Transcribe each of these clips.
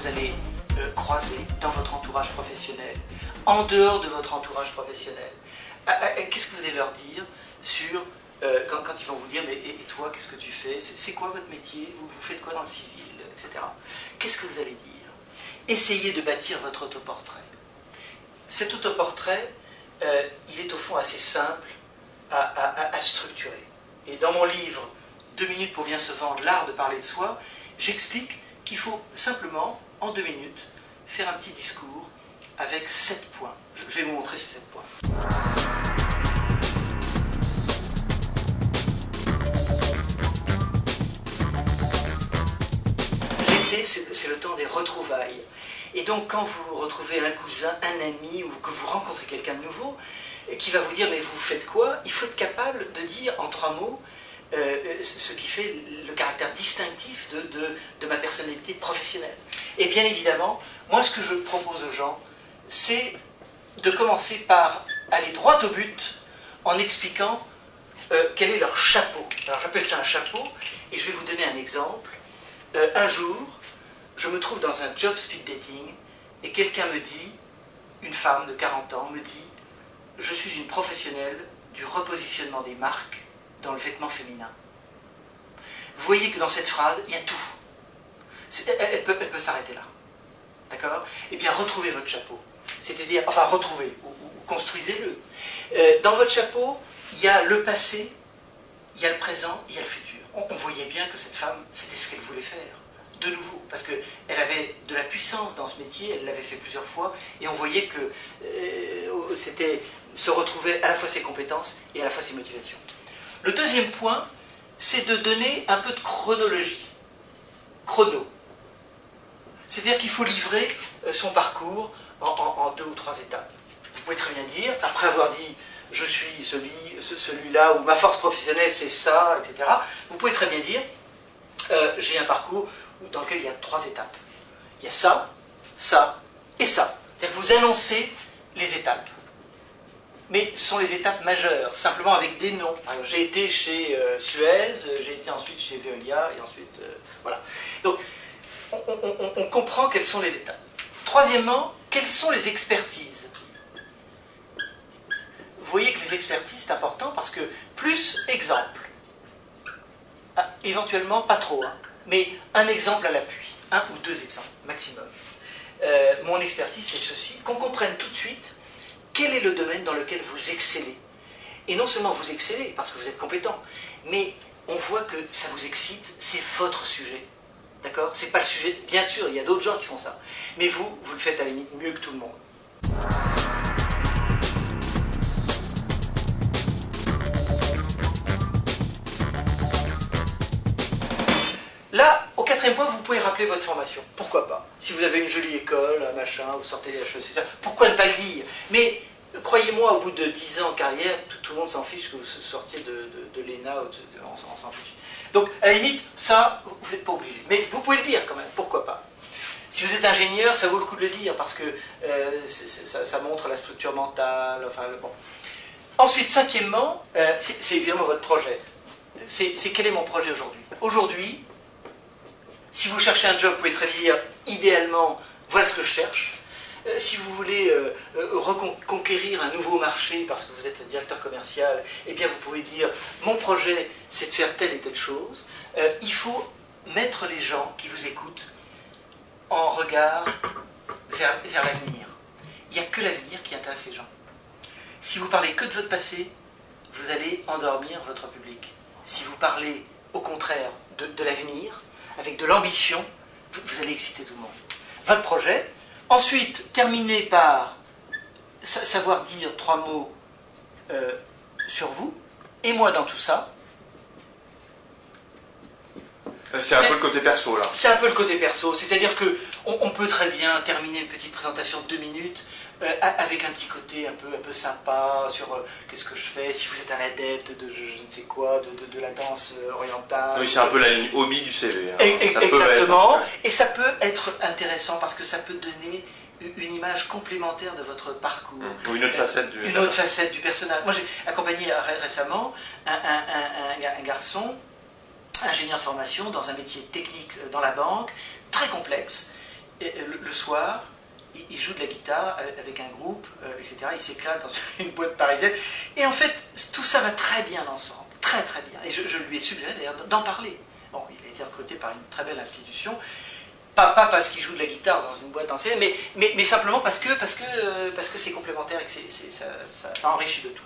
vous allez croiser dans votre entourage professionnel, en dehors de votre entourage professionnel? Qu'est-ce que vous allez leur dire sur, quand ils vont vous dire, mais et toi, qu'est-ce que tu fais? C'est quoi votre métier? Vous faites quoi dans le civil? Etc. Qu'est-ce que vous allez dire? Essayez de bâtir votre autoportrait. Cet autoportrait, il est au fond assez simple à structurer. Et dans mon livre « 2 minutes pour bien se vendre, l'art de parler de soi », j'explique qu'il faut simplement, en 2 minutes, faire un petit discours avec 7 points. Je vais vous montrer ces 7 points. L'été, c'est le temps des retrouvailles. Et donc, quand vous retrouvez un cousin, un ami, ou que vous rencontrez quelqu'un de nouveau, qui va vous dire, mais vous faites quoi? Il faut être capable de dire, en 3 mots, ce qui fait le caractère distinctif de ma personnalité professionnelle. Et bien évidemment, moi ce que je propose aux gens, c'est de commencer par aller droit au but en expliquant quel est leur chapeau. Alors j'appelle ça un chapeau, et je vais vous donner un exemple. Un jour, je me trouve dans un job speed dating, et quelqu'un me dit, une femme de 40 ans me dit, je suis une professionnelle du repositionnement des marques dans le vêtement féminin. Vous voyez que dans cette phrase, il y a tout. Elle peut s'arrêter là. D'accord? Eh bien, retrouvez votre chapeau. C'est-à-dire, enfin, retrouvez, ou construisez-le. Dans votre chapeau, il y a le passé, il y a le présent, il y a le futur. On voyait bien que cette femme, c'était ce qu'elle voulait faire. De nouveau, parce qu'elle avait de la puissance dans ce métier, elle l'avait fait plusieurs fois, et on voyait que c'était se retrouver à la fois ses compétences et à la fois ses motivations. Le deuxième point, c'est de donner un peu de chronologie. Chrono. C'est-à-dire qu'il faut livrer son parcours en 2 ou 3 étapes. Vous pouvez très bien dire, après avoir dit « je suis celui-là » ou « ma force professionnelle c'est ça », etc. Vous pouvez très bien dire « j'ai un parcours dans lequel il y a 3 étapes. Il y a ça, ça et ça. » C'est-à-dire que vous annoncez les étapes. Mais ce sont les étapes majeures, simplement avec des noms. J'ai été chez Suez, j'ai été ensuite chez Veolia, et ensuite... voilà. Donc, on comprend quelles sont les étapes. Troisièmement, quelles sont les expertises? Vous voyez que les expertises, c'est important parce que plus exemple. Éventuellement, pas trop, hein, mais un exemple à l'appui. 1 ou 2 exemples, maximum. Mon expertise, c'est ceci, qu'on comprenne tout de suite quel est le domaine dans lequel vous excellez. Et non seulement vous excellez, parce que vous êtes compétent, mais on voit que ça vous excite, c'est votre sujet. D'accord? C'est pas le sujet, bien sûr, il y a d'autres gens qui font ça. Mais vous le faites à la limite mieux que tout le monde. Là, au 4e point, vous pouvez rappeler votre formation. Pourquoi pas? Si vous avez une jolie école, un machin, vous sortez des HEC, pourquoi ne pas le dire? Mais croyez-moi, au bout de 10 ans en carrière, tout le monde s'en fiche que vous sortiez de l'ENA, on s'en fiche. Donc, à la limite, ça, vous n'êtes pas obligé. Mais vous pouvez le dire quand même, pourquoi pas? Si vous êtes ingénieur, ça vaut le coup de le dire, parce que ça montre la structure mentale, enfin, bon. Ensuite, 5e, c'est évidemment votre projet. C'est quel est mon projet aujourd'hui? Aujourd'hui, si vous cherchez un job, vous pouvez très bien dire, idéalement, voilà ce que je cherche. Si vous voulez reconquérir un nouveau marché parce que vous êtes le directeur commercial, eh bien vous pouvez dire, mon projet, c'est de faire telle et telle chose. Il faut mettre les gens qui vous écoutent en regard vers l'avenir. Il n'y a que l'avenir qui intéresse les gens. Si vous parlez que de votre passé, vous allez endormir votre public. Si vous parlez, au contraire, de l'avenir, avec de l'ambition, vous allez exciter tout le monde. Votre projet. Ensuite, terminer par savoir dire 3 mots sur vous, et moi dans tout ça. C'est un peu le côté perso, là. C'est un peu le côté perso, c'est-à-dire qu'on peut très bien terminer une petite présentation de 2 minutes avec un petit côté un peu sympa sur qu'est-ce que je fais, si vous êtes un adepte de je ne sais quoi, de la danse orientale. Oui, c'est un peu la ligne hobby du CV. Hein. Exactement, et ça peut être intéressant parce que ça peut donner une image complémentaire de votre parcours. Ou une autre facette du personnage. Moi j'ai accompagné récemment un garçon, ingénieur de formation, dans un métier technique dans la banque, très complexe. le soir, il joue de la guitare avec un groupe, etc. Il s'éclate dans une boîte parisienne. Et en fait, tout ça va très bien ensemble. Très très bien. Et je lui ai suggéré d'ailleurs d'en parler. Bon, il a été recruté par une très belle institution. Pas parce qu'il joue de la guitare dans une boîte ancienne, mais simplement parce que c'est complémentaire et que ça enrichit de tout.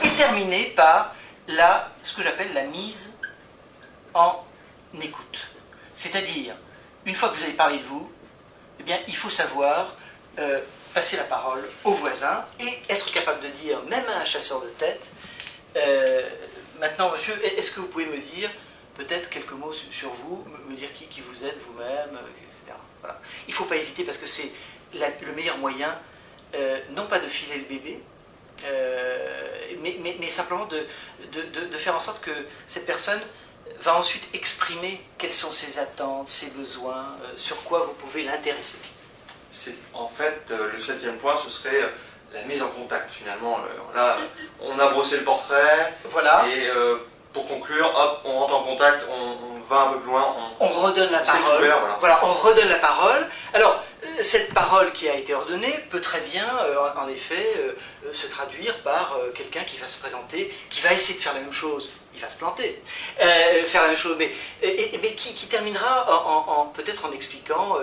Et terminer par ce que j'appelle la mise en écoute. C'est-à-dire, une fois que vous avez parlé de vous, eh bien, il faut savoir passer la parole aux voisins et être capable de dire, même à un chasseur de tête, maintenant, monsieur, est-ce que vous pouvez me dire peut-être quelques mots sur vous, me dire qui vous êtes vous-même, etc. Voilà. Il ne faut pas hésiter parce que c'est le meilleur moyen, non pas de filer le bébé, mais simplement de faire en sorte que cette personne va ensuite exprimer quelles sont ses attentes, ses besoins, sur quoi vous pouvez l'intéresser. En fait, le 7e point, ce serait la mise en contact finalement. Là, on a brossé le portrait, voilà. Et pour conclure, hop, on rentre en contact, on va un peu plus loin, on redonne la parole. Ouvert, voilà, on redonne la parole. Alors, cette parole qui a été ordonnée peut très bien, en effet, se traduire par quelqu'un qui va se présenter, qui va essayer de faire la même chose. Il va se planter, faire la même chose, mais qui terminera peut-être en expliquant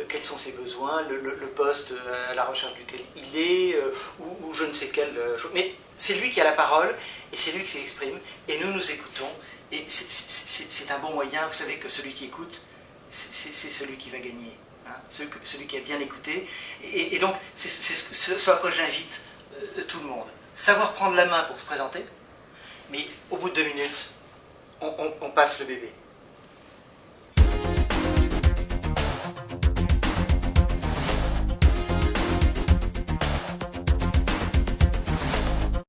quels sont ses besoins, le poste à la recherche duquel il est, ou je ne sais quelle chose. Mais c'est lui qui a la parole, et c'est lui qui s'exprime, et nous écoutons, et c'est un bon moyen. Vous savez que celui qui écoute, c'est celui qui va gagner, hein, celui qui a bien écouté, et donc c'est ce à quoi j'invite tout le monde. Savoir prendre la main pour se présenter, mais au bout de 2 minutes, on passe le bébé.